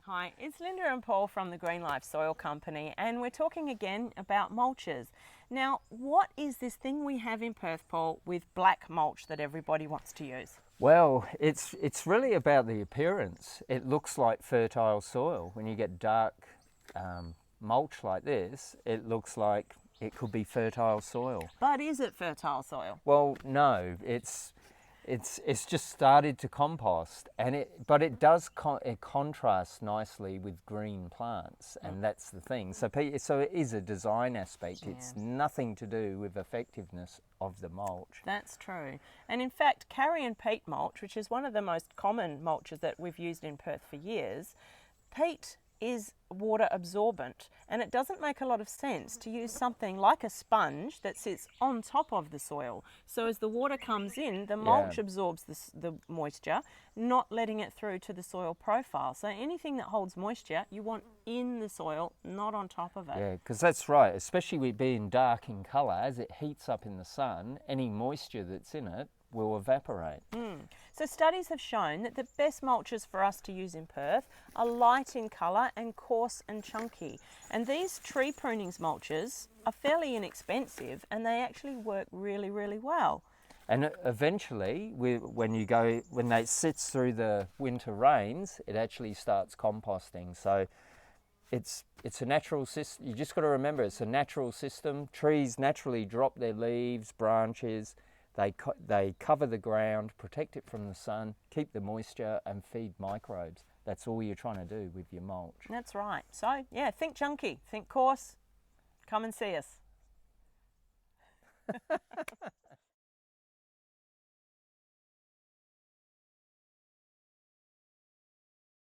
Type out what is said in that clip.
Hi, it's Linda and Paul from the Green Life Soil Company, and we're talking again about mulches. Now, what is this thing we have in Perth, Paul, with black mulch that everybody wants to use? Well, it's really about the appearance. It looks like fertile soil. When you get dark mulch like this, it looks like it could be fertile soil. But is it fertile soil? Well, no, it's just started to compost, but it does it contrasts nicely with green plants, and that's the thing. So it is a design aspect. Yeah. It's nothing to do with effectiveness of the mulch. That's true. And in fact, carrion peat mulch, which is one of the most common mulches that we've used in Perth for years, peat is water absorbent, and it doesn't make a lot of sense to use something like a sponge that sits on top of the soil. So as the water comes in, the mulch absorbs the moisture, not letting it through to the soil profile. So anything that holds moisture, you want in the soil, not on top of it. Yeah, because that's right, especially with being dark in colour, as it heats up in the sun, any moisture that's in it will evaporate. So studies have shown that the best mulches for us to use in Perth are light in colour and coarse and chunky. And these tree prunings mulches are fairly inexpensive, and they actually work really, really well. And eventually, when it sits through the winter rains, it actually starts composting. So it's a natural system. You just got to remember, it's a natural system. Trees naturally drop their leaves, branches. They cover the ground, protect it from the sun, keep the moisture, and feed microbes. That's all you're trying to do with your mulch. That's right. So, yeah, think chunky, think coarse. Come and see us.